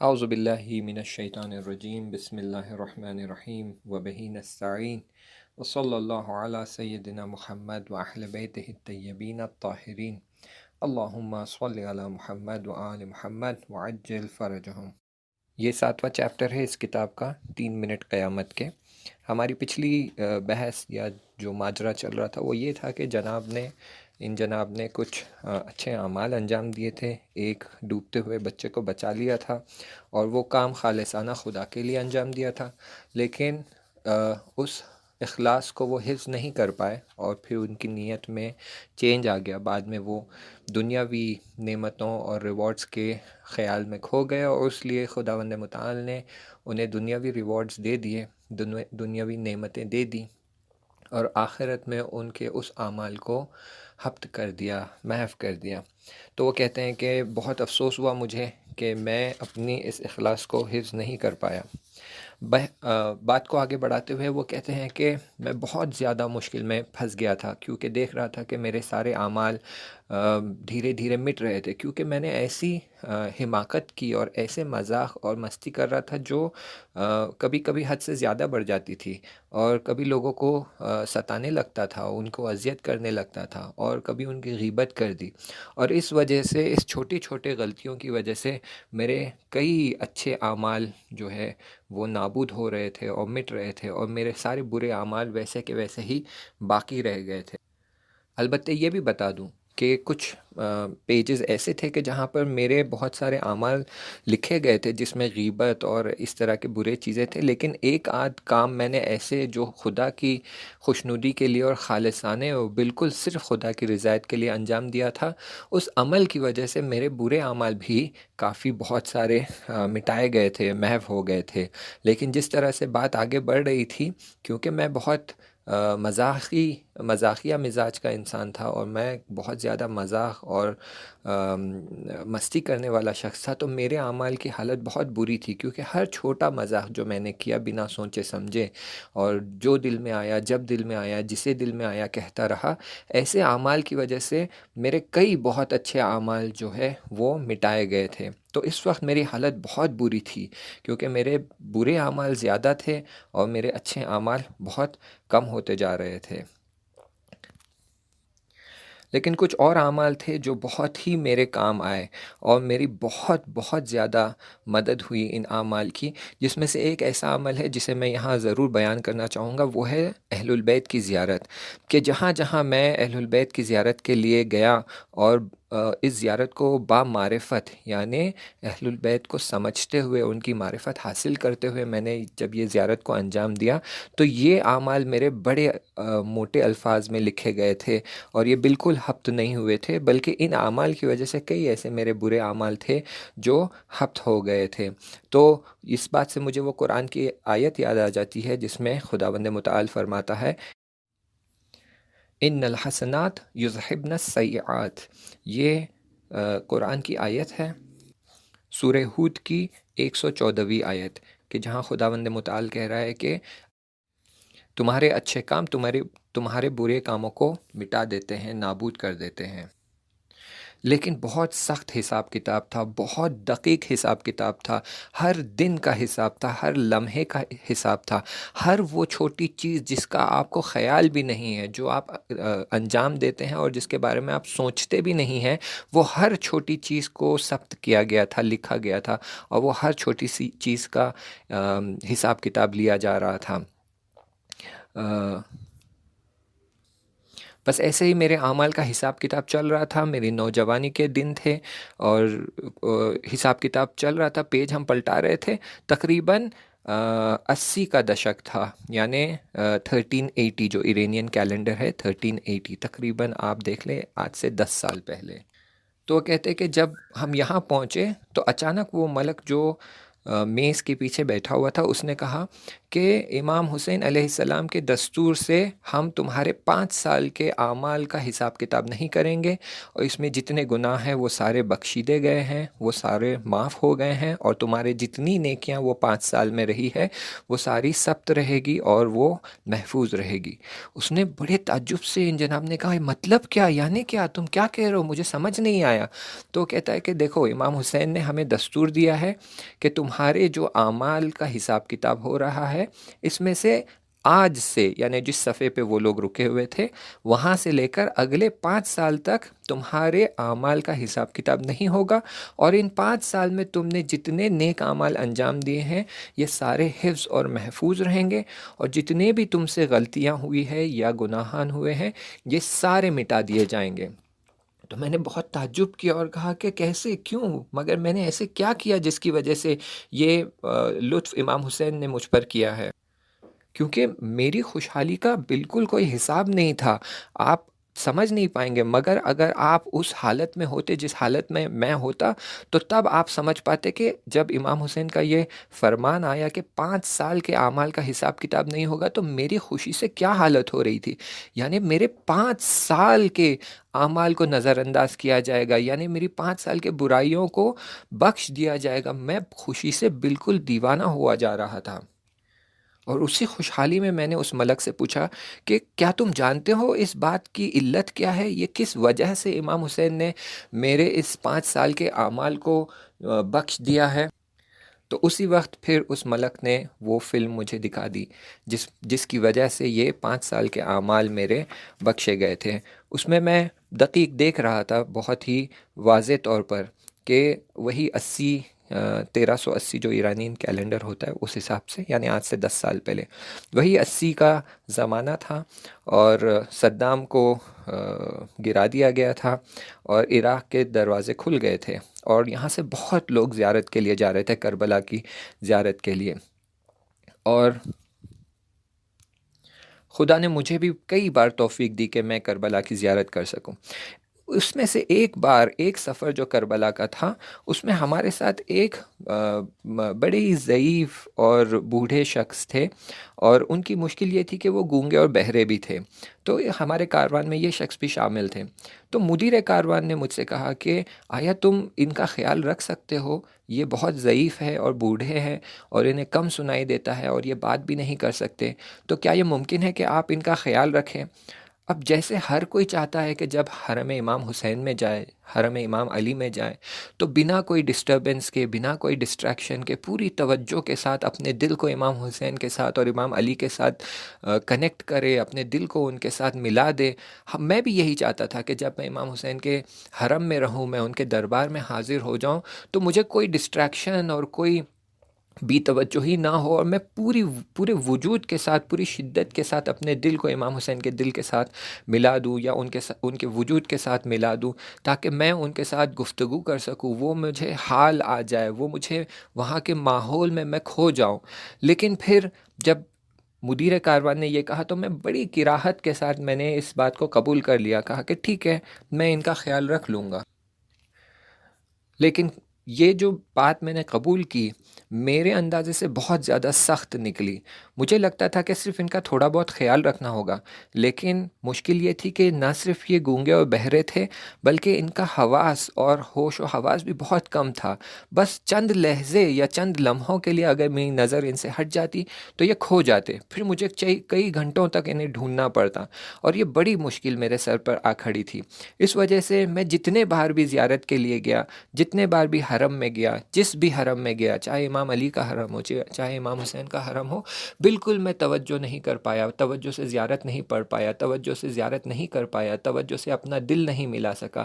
اعوذ باللہ من الشیطان الرجیم بسم اللہ الرحمن الرحیم وبہ نستعین وصلی اللہ علی سیدنا محمد وأہل بیتہ الطیبین الطاہرین اللہم صلی علی محمد وآل محمد وعجل فرجہم۔ یہ 7واں چیپٹر ہے اس کتاب کا، 3 منٹ قیامت کے۔ ہماری پچھلی بحث یا جو ماجرا چل رہا تھا وہ یہ تھا کہ جناب نے کچھ اچھے اعمال انجام دیے تھے، ایک ڈوبتے ہوئے بچے کو بچا لیا تھا اور وہ کام خالصانہ خدا کے لیے انجام دیا تھا، لیکن اس اخلاص کو وہ حفظ نہیں کر پائے اور پھر ان کی نیت میں چینج آ گیا۔ بعد میں وہ دنیاوی نعمتوں اور ریوارڈز کے خیال میں کھو گئے اور اس لیے خداوند متعال نے انہیں دنیاوی ریوارڈز دے دیے، دنیاوی نعمتیں دے دیں، اور آخرت میں ان کے اس اعمال کو حبط کر دیا، محو کر دیا۔ تو وہ کہتے ہیں کہ بہت افسوس ہوا مجھے کہ میں اپنی اس اخلاص کو حفظ نہیں کر پایا۔ بات کو آگے بڑھاتے ہوئے وہ کہتے ہیں کہ میں بہت زیادہ مشکل میں پھنس گیا تھا، کیونکہ دیکھ رہا تھا کہ میرے سارے اعمال دھیرے دھیرے مٹ رہے تھے، کیونکہ میں نے ایسی حماقت کی اور ایسے مذاق اور مستی کر رہا تھا جو کبھی کبھی حد سے زیادہ بڑھ جاتی تھی، اور کبھی لوگوں کو ستانے لگتا تھا، ان کو اذیت کرنے لگتا تھا، اور کبھی ان کی غیبت کر دی، اور اس وجہ سے، اس چھوٹی چھوٹے غلطیوں کی وجہ سے میرے کئی اچھے اعمال جو ہے وہ نابود ہو رہے تھے اور مٹ رہے تھے، اور میرے سارے برے اعمال ویسے کے ویسے ہی باقی رہ گئے تھے۔ البتہ یہ بھی بتا دوں کہ کچھ پیجز ایسے تھے کہ جہاں پر میرے بہت سارے اعمال لکھے گئے تھے جس میں غیبت اور اس طرح کے برے چیزیں تھے، لیکن ایک آدھ کام میں نے ایسے جو خدا کی خوشنودی کے لیے اور خالصانہ اور بالکل صرف خدا کی رضایت کے لیے انجام دیا تھا۔ اس عمل کی وجہ سے میرے برے اعمال بھی کافی بہت سارے مٹائے گئے تھے، محو ہو گئے تھے۔ لیکن جس طرح سے بات آگے بڑھ رہی تھی، کیونکہ میں بہت مزاحیہ مزاج کا انسان تھا اور میں بہت زیادہ مزاح اور مستی کرنے والا شخص تھا، تو میرے اعمال کی حالت بہت بری تھی، کیونکہ ہر چھوٹا مزاح جو میں نے کیا بنا سوچے سمجھے، اور جو دل میں آیا، جب دل میں آیا، جسے دل میں آیا کہتا رہا، ایسے اعمال کی وجہ سے میرے کئی بہت اچھے اعمال جو ہے وہ مٹائے گئے تھے۔ تو اس وقت میری حالت بہت بری تھی، کیونکہ میرے برے اعمال زیادہ تھے اور میرے اچھے اعمال بہت کم ہوتے جا رہے تھے۔ لیکن کچھ اور اعمال تھے جو بہت ہی میرے کام آئے، اور میری بہت بہت زیادہ مدد ہوئی ان اعمال کی، جس میں سے ایک ایسا عمل ہے جسے میں یہاں ضرور بیان کرنا چاہوں گا، وہ ہے اہل البیت کی زیارت۔ کہ جہاں جہاں میں اہل البیت کی زیارت کے لیے گیا اور اس زیارت کو با معرفت، یعنی اہل البیت کو سمجھتے ہوئے، ان کی معرفت حاصل کرتے ہوئے میں نے جب یہ زیارت کو انجام دیا، تو یہ اعمال میرے بڑے موٹے الفاظ میں لکھے گئے تھے، اور یہ بالکل حبط نہیں ہوئے تھے، بلکہ ان اعمال کی وجہ سے کئی ایسے میرے برے اعمال تھے جو حبط ہو گئے تھے۔ تو اس بات سے مجھے وہ قرآن کی آیت یاد آ جاتی ہے جس میں خداوند متعال فرماتا ہے، ان الحسنات یذہبن السیئات۔ یہ قرآن کی آیت ہے، سورہ ہود کی 114ویں آیت، کہ جہاں خداوند متعال کہہ رہا ہے کہ تمہارے اچھے کام تمہارے برے کاموں کو مٹا دیتے ہیں، نابود کر دیتے ہیں۔ لیکن بہت سخت حساب کتاب تھا، بہت دقیق حساب کتاب تھا، ہر دن کا حساب تھا، ہر لمحے کا حساب تھا، ہر وہ چھوٹی چیز جس کا آپ کو خیال بھی نہیں ہے، جو آپ انجام دیتے ہیں اور جس کے بارے میں آپ سوچتے بھی نہیں ہیں، وہ ہر چھوٹی چیز کو ثبت کیا گیا تھا، لکھا گیا تھا، اور وہ ہر چھوٹی سی چیز کا حساب کتاب لیا جا رہا تھا۔ بس ایسے ہی میرے اعمال کا حساب کتاب چل رہا تھا، میری نوجوانی کے دن تھے، اور حساب کتاب چل رہا تھا، پیج ہم پلٹا رہے تھے، تقریباً 80 کا دشک تھا، یعنی 1380 جو ایرینین کیلنڈر ہے، 1380 تقریباً آپ دیکھ لیں آج سے 10 سال پہلے۔ تو وہ کہتے کہ جب ہم یہاں پہنچے تو اچانک وہ ملک جو میز کے پیچھے بیٹھا ہوا تھا، اس نے کہا کہ امام حسین علیہ السلام کے دستور سے ہم تمہارے 5 سال کے اعمال کا حساب کتاب نہیں کریں گے، اور اس میں جتنے گناہ ہیں وہ سارے بخشیدے گئے ہیں، وہ سارے معاف ہو گئے ہیں، اور تمہارے جتنی نیکیاں وہ 5 سال میں رہی ہے وہ ساری ثبت رہے گی اور وہ محفوظ رہے گی۔ اس نے بڑے تعجب سے ان جناب نے کہا مطلب کیا، یعنی کیا، تم کیا کہہ رہے ہو، مجھے سمجھ نہیں آیا۔ تو کہتا ہے کہ دیکھو امام حسین نے ہمیں دستور دیا ہے کہ تمہارے جو اعمال کا حساب کتاب ہو رہا ہے، اس میں سے آج سے، یعنی جس صفحے پہ وہ لوگ رکے ہوئے تھے، وہاں سے لے کر اگلے 5 سال تک تمہارے اعمال کا حساب کتاب نہیں ہوگا، اور ان 5 سال میں تم نے جتنے نیک اعمال انجام دیے ہیں یہ سارے حفظ اور محفوظ رہیں گے، اور جتنے بھی تم سے غلطیاں ہوئی ہے یا گناہان ہوئے ہیں یہ سارے مٹا دیے جائیں گے۔ تو میں نے بہت تعجب کیا اور کہا کہ کیسے، کیوں، مگر میں نے ایسے کیا کیا جس کی وجہ سے یہ لطف امام حسین نے مجھ پر کیا ہے؟ کیونکہ میری خوشحالی کا بالکل کوئی حساب نہیں تھا، آپ سمجھ نہیں پائیں گے، مگر اگر آپ اس حالت میں ہوتے جس حالت میں میں ہوتا تو تب آپ سمجھ پاتے کہ جب امام حسین کا یہ فرمان آیا کہ 5 سال کے اعمال کا حساب کتاب نہیں ہوگا تو میری خوشی سے کیا حالت ہو رہی تھی۔ یعنی میرے 5 سال کے اعمال کو نظر انداز کیا جائے گا، یعنی میری 5 سال کے برائیوں کو بخش دیا جائے گا، میں خوشی سے بالکل دیوانہ ہوا جا رہا تھا۔ اور اسی خوشحالی میں میں نے اس ملک سے پوچھا کہ کیا تم جانتے ہو اس بات کی علت کیا ہے، یہ کس وجہ سے امام حسین نے میرے اس 5 سال کے اعمال کو بخش دیا ہے؟ تو اسی وقت پھر اس ملک نے وہ فلم مجھے دکھا دی جس کی وجہ سے یہ 5 سال کے اعمال میرے بخشے گئے تھے۔ اس میں دقیق دیکھ رہا تھا بہت ہی واضح طور پر کہ وہی 1380 جو ایرانی کیلنڈر ہوتا ہے اس حساب سے، یعنی آج سے 10 سال پہلے وہی 80 کا زمانہ تھا، اور صدام کو گرا دیا گیا تھا، اور عراق کے دروازے کھل گئے تھے، اور یہاں سے بہت لوگ زیارت کے لیے جا رہے تھے، کربلا کی زیارت کے لیے۔ اور خدا نے مجھے بھی کئی بار توفیق دی کہ میں کربلا کی زیارت کر سکوں۔ اس میں سے ایک بار ایک سفر جو کربلا کا تھا، اس میں ہمارے ساتھ ایک بڑے ہی ضعیف اور بوڑھے شخص تھے، اور ان کی مشکل یہ تھی کہ وہ گونگے اور بہرے بھی تھے، تو ہمارے کاروان میں یہ شخص بھی شامل تھے۔ تو مدیر کاروان نے مجھ سے کہا کہ آیا تم ان کا خیال رکھ سکتے ہو، یہ بہت ضعیف ہے اور بوڑھے ہیں اور انہیں کم سنائی دیتا ہے اور یہ بات بھی نہیں کر سکتے، تو کیا یہ ممکن ہے کہ آپ ان کا خیال رکھیں؟ اب جیسے ہر کوئی چاہتا ہے کہ جب حرم امام حسین میں جائے، حرم امام علی میں جائے، تو بنا کوئی ڈسٹربنس کے، بنا کوئی ڈسٹریکشن کے، پوری توجہ کے ساتھ اپنے دل کو امام حسین کے ساتھ اور امام علی کے ساتھ کنیکٹ کرے، اپنے دل کو ان کے ساتھ ملا دے۔ میں بھی یہی چاہتا تھا کہ جب میں امام حسین کے حرم میں رہوں، میں ان کے دربار میں حاضر ہو جاؤں، تو مجھے کوئی ڈسٹریکشن اور کوئی بے توجہی نہ ہو، اور میں پورے وجود کے ساتھ، پوری شدت کے ساتھ اپنے دل کو امام حسین کے دل کے ساتھ ملا دوں، یا ان کے وجود کے ساتھ ملا دوں، تاکہ میں ان کے ساتھ گفتگو کر سکوں، وہ مجھے حال آ جائے، وہ مجھے وہاں کے ماحول میں کھو جاؤں۔ لیکن پھر جب مدیر کاروان نے یہ کہا تو میں بڑی کراہت کے ساتھ میں نے اس بات کو قبول کر لیا، کہا کہ ٹھیک ہے، میں ان کا خیال رکھ لوں گا۔ لیکن یہ جو بات میں نے قبول کی میرے اندازے سے بہت زیادہ سخت نکلی۔ مجھے لگتا تھا کہ صرف ان کا تھوڑا بہت خیال رکھنا ہوگا، لیکن مشکل یہ تھی کہ نہ صرف یہ گونگے اور بہرے تھے، بلکہ ان کا حواس اور ہوش و حواس بھی بہت کم تھا۔ بس چند لحظے یا چند لمحوں کے لیے اگر میری نظر ان سے ہٹ جاتی تو یہ کھو جاتے، پھر مجھے کئی گھنٹوں تک انہیں ڈھونڈنا پڑتا، اور یہ بڑی مشکل میرے سر پر آ کھڑی تھی۔ اس وجہ سے میں جتنے بار بھی زیارت کے لیے گیا، جتنے بار بھی حرم میں گیا، جس بھی حرم میں گیا، چاہے امام علی کا حرم ہو، چاہے امام حسین کا حرم ہو، بالکل میں توجہ نہیں کر پایا، توجہ سے زیارت نہیں پڑھ پایا، توجہ سے زیارت نہیں کر پایا، توجہ سے اپنا دل نہیں ملا سکا،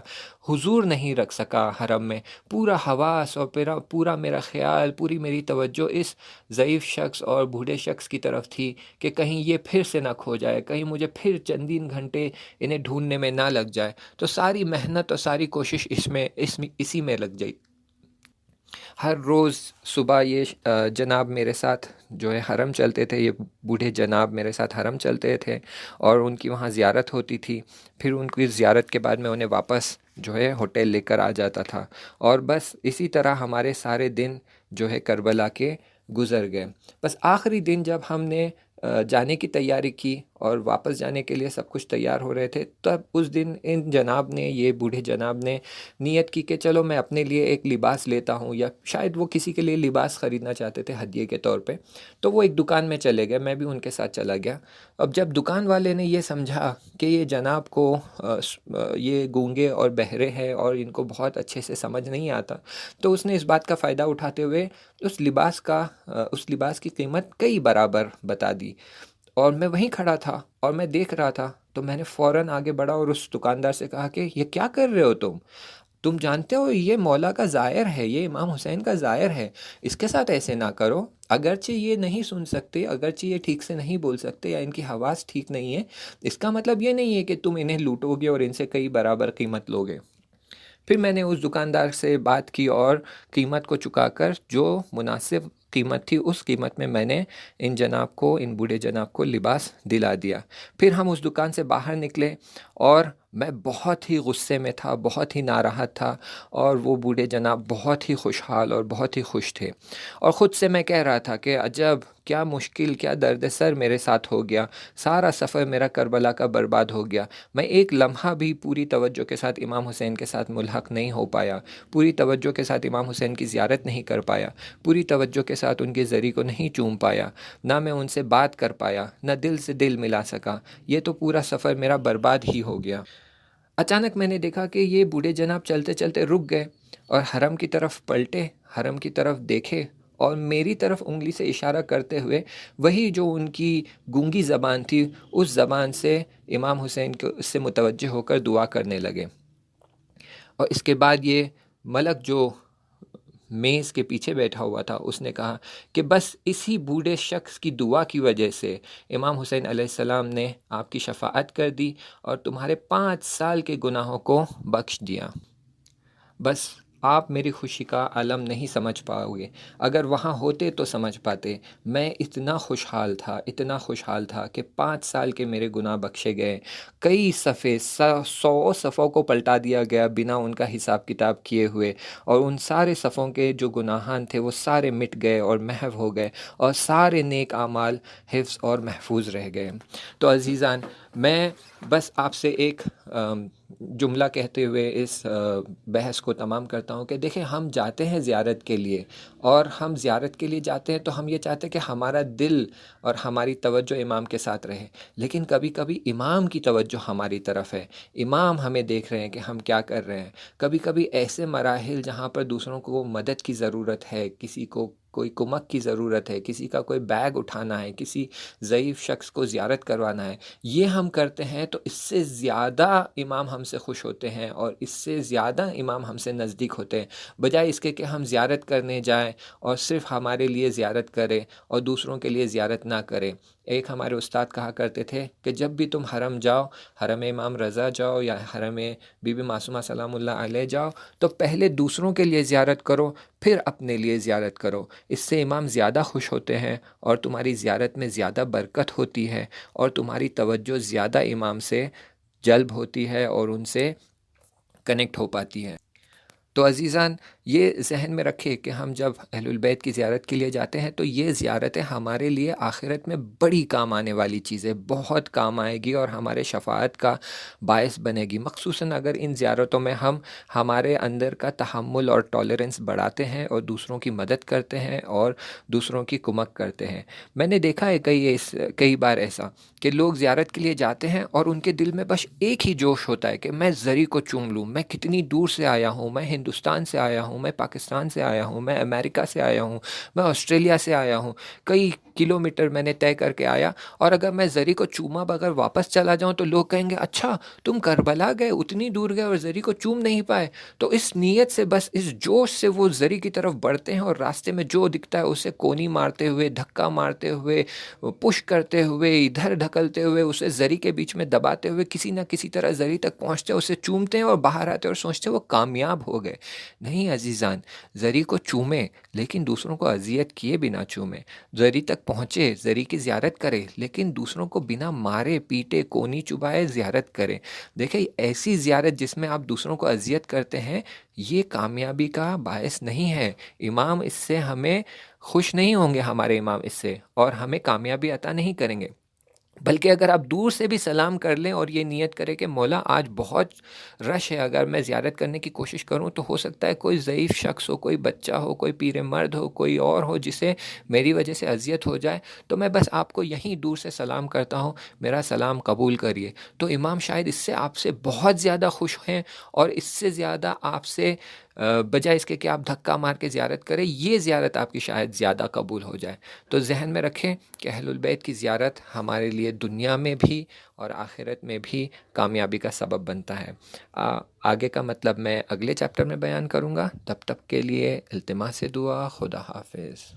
حضور نہیں رکھ سکا حرم میں۔ پورا حواس اور پورا میرا خیال، پوری میری توجہ اس ضعیف شخص اور بوڑھے شخص کی طرف تھی کہ کہیں یہ پھر سے نہ کھو جائے، کہیں مجھے پھر چندین گھنٹے انہیں ڈھونڈنے میں نہ لگ جائے۔ تو ساری محنت اور ساری کوشش اسی میں لگ گئی۔ ہر روز صبح یہ جناب میرے ساتھ جو ہے حرم چلتے تھے، یہ بوڑھے جناب میرے ساتھ حرم چلتے تھے، اور ان کی وہاں زیارت ہوتی تھی۔ پھر ان کی زیارت کے بعد میں انہیں واپس جو ہے ہوٹل لے کر آ جاتا تھا، اور بس اسی طرح ہمارے سارے دن جو ہے کربلا کے گزر گئے۔ بس آخری دن جب ہم نے جانے کی تیاری کی اور واپس جانے کے لیے سب کچھ تیار ہو رہے تھے، تب اس دن ان جناب نے، یہ بوڑھے جناب نے نیت کی کہ چلو میں اپنے لیے ایک لباس لیتا ہوں، یا شاید وہ کسی کے لیے لباس خریدنا چاہتے تھے ہدیے کے طور پہ۔ تو وہ ایک دکان میں چلے گئے، میں بھی ان کے ساتھ چلا گیا۔ اب جب دکان والے نے یہ سمجھا کہ یہ جناب کو یہ گونگے اور بہرے ہیں اور ان کو بہت اچھے سے سمجھ نہیں آتا، تو اس نے اس بات کا فائدہ اٹھاتے ہوئے اس لباس کی قیمت کئی برابر بتا دی۔ اور میں وہیں کھڑا تھا اور میں دیکھ رہا تھا، تو میں نے فوراً آگے بڑھا اور اس دکاندار سے کہا کہ یہ کیا کر رہے ہو تم جانتے ہو یہ مولا کا زائر ہے، یہ امام حسین کا زائر ہے، اس کے ساتھ ایسے نہ کرو۔ اگرچہ یہ نہیں سن سکتے، اگرچہ یہ ٹھیک سے نہیں بول سکتے یا ان کی حواس ٹھیک نہیں ہے، اس کا مطلب یہ نہیں ہے کہ تم انہیں لوٹو گے اور ان سے کئی برابر قیمت لوگے۔ پھر میں نے اس دکاندار سے بات کی اور قیمت کو چکا کر جو مناسب قیمت تھی اس قیمت میں نے ان جناب کو، ان بوڑھے جناب کو لباس دلا دیا۔ پھر ہم اس دکان سے باہر نکلے اور میں بہت ہی غصے میں تھا، بہت ہی ناراحت تھا، اور وہ بوڑھے جناب بہت ہی خوشحال اور بہت ہی خوش تھے۔ اور خود سے میں کہہ رہا تھا کہ عجب کیا مشکل، کیا درد سر میرے ساتھ ہو گیا، سارا سفر میرا کربلا کا برباد ہو گیا، میں ایک لمحہ بھی پوری توجہ کے ساتھ امام حسین کے ساتھ ملحق نہیں ہو پایا، پوری توجہ کے ساتھ امام حسین کی زیارت نہیں کر پایا، پوری توجہ کے ساتھ ان کے زری کو نہیں چوم پایا، نہ میں ان سے بات کر پایا، نہ دل سے دل ملا سکا، یہ تو پورا سفر میرا برباد ہی ہو گیا۔ اچانک میں نے دیکھا کہ یہ بوڑھے جناب چلتے چلتے رک گئے اور حرم کی طرف پلٹے، حرم کی طرف دیکھے اور میری طرف انگلی سے اشارہ کرتے ہوئے وہی جو ان کی گونگی زبان تھی اس زبان سے امام حسین کو اس سے متوجہ ہو کر دعا کرنے لگے۔ اور اس کے بعد یہ ملک جو میز کے پیچھے بیٹھا ہوا تھا اس نے کہا کہ بس اسی بوڑھے شخص کی دعا کی وجہ سے امام حسین علیہ السلام نے آپ کی شفاعت کر دی اور تمہارے 5 سال کے گناہوں کو بخش دیا۔ بس آپ میری خوشی کا عالم نہیں سمجھ پاؤ گے، اگر وہاں ہوتے تو سمجھ پاتے۔ میں اتنا خوشحال تھا، اتنا خوشحال تھا کہ 5 سال کے میرے گناہ بخشے گئے، کئی صفحے 100 صفحوں کو پلٹا دیا گیا بنا ان کا حساب کتاب کیے ہوئے، اور ان سارے صفحوں کے جو گناہان تھے وہ سارے مٹ گئے اور محو ہو گئے، اور سارے نیک اعمال حفظ اور محفوظ رہ گئے۔ تو عزیزان، میں بس آپ سے ایک جملہ کہتے ہوئے اس بحث کو تمام کرتا ہوں کہ دیکھیں، ہم جاتے ہیں زیارت کے لیے، اور ہم زیارت کے لیے جاتے ہیں تو ہم یہ چاہتے ہیں کہ ہمارا دل اور ہماری توجہ امام کے ساتھ رہے، لیکن کبھی کبھی امام کی توجہ ہماری طرف ہے، امام ہمیں دیکھ رہے ہیں کہ ہم کیا کر رہے ہیں۔ کبھی کبھی ایسے مراحل جہاں پر دوسروں کو مدد کی ضرورت ہے، کسی کو کوئی کمک کی ضرورت ہے، کسی کا کوئی بیگ اٹھانا ہے، کسی ضعیف شخص کو زیارت کروانا ہے، یہ ہم کرتے ہیں تو اس سے زیادہ امام ہم سے خوش ہوتے ہیں اور اس سے زیادہ امام ہم سے نزدیک ہوتے ہیں، بجائے اس کے کہ ہم زیارت کرنے جائیں اور صرف ہمارے لیے زیارت کریں اور دوسروں کے لیے زیارت نہ کریں۔ ایک ہمارے استاد کہا کرتے تھے کہ جب بھی تم حرم جاؤ، حرم امام رضا جاؤ یا حرم بی بی معصومہ سلام اللہ علیہ جاؤ، تو پہلے دوسروں کے لیے زیارت کرو، پھر اپنے لیے زیارت کرو، اس سے امام زیادہ خوش ہوتے ہیں اور تمہاری زیارت میں زیادہ برکت ہوتی ہے اور تمہاری توجہ زیادہ امام سے جلب ہوتی ہے اور ان سے کنیکٹ ہو پاتی ہے۔ تو عزیزان، یہ ذہن میں رکھے کہ ہم جب اہل البیت کی زیارت کے لیے جاتے ہیں تو یہ زیارتیں ہمارے لیے آخرت میں بڑی کام آنے والی چیزیں، بہت کام آئے گی اور ہمارے شفاعت کا باعث بنے گی، مخصوصاً اگر ان زیارتوں میں ہم ہمارے اندر کا تحمل اور ٹالرنس بڑھاتے ہیں اور دوسروں کی مدد کرتے ہیں اور دوسروں کی کمک کرتے ہیں۔ میں نے دیکھا ہے کئی بار ایسا کہ لوگ زیارت کے لیے جاتے ہیں اور ان کے دل میں بس ایک ہی جوش ہوتا ہے کہ میں زری کو چوم لوں، میں کتنی دور سے آیا ہوں، میں ہندوستان سے آیا ہوں، میں پاکستان سے آیا ہوں، میں امریکہ سے آیا ہوں، میں آسٹریلیا سے آیا ہوں، کئی کلومیٹر میں نے طے کر کے آیا، اور اگر میں زری کو چوما بغیر واپس چلا جاؤں تو لوگ کہیں گے اچھا تم کربلا گئے، اتنی دور گئے اور زری کو چوم نہیں پائے۔ تو اس نیت سے، بس اس جوش سے وہ زری کی طرف بڑھتے ہیں اور راستے میں جو دکھتا ہے اسے کونی مارتے ہوئے، دھکا مارتے ہوئے، پش کرتے ہوئے، ادھر دھکلتے ہوئے، اسے زری کے بیچ میں دباتے ہوئے کسی نہ کسی طرح زری تک پہنچتے ہیں، اسے چومتے ہیں اور باہر آتے ہیں اور سوچتے ہیں وہ کامیاب ہو گئے۔ نہیں عزیزان، زری کو چومے لیکن دوسروں کو اذیت کیے بنا چومے، زری تک پہنچے، زری کی زیارت کرے لیکن دوسروں کو بنا مارے پیٹے کونی چبائے زیارت کرے۔ دیکھیں ایسی زیارت جس میں آپ دوسروں کو اذیت کرتے ہیں یہ کامیابی کا باعث نہیں ہے۔ امام اس سے ہمیں خوش نہیں ہوں گے، ہمارے امام اس سے، اور ہمیں کامیابی عطا نہیں کریں گے۔ بلکہ اگر آپ دور سے بھی سلام کر لیں اور یہ نیت کریں کہ مولا آج بہت رش ہے، اگر میں زیارت کرنے کی کوشش کروں تو ہو سکتا ہے کوئی ضعیف شخص ہو، کوئی بچہ ہو، کوئی پیر مرد ہو، کوئی اور ہو جسے میری وجہ سے اذیت ہو جائے، تو میں بس آپ کو یہیں دور سے سلام کرتا ہوں، میرا سلام قبول کریے۔ تو امام شاید اس سے آپ سے بہت زیادہ خوش ہیں، اور اس سے زیادہ آپ سے بجائے اس کے کہ آپ دھکا مار کے زیارت کریں، یہ زیارت آپ کی شاید زیادہ قبول ہو جائے۔ تو ذہن میں رکھیں کہ اہل البیت کی زیارت ہمارے لیے دنیا میں بھی اور آخرت میں بھی کامیابی کا سبب بنتا ہے۔ آگے کا مطلب میں اگلے چیپٹر میں بیان کروں گا، تب تک کے لیے التماس دعا، خدا حافظ۔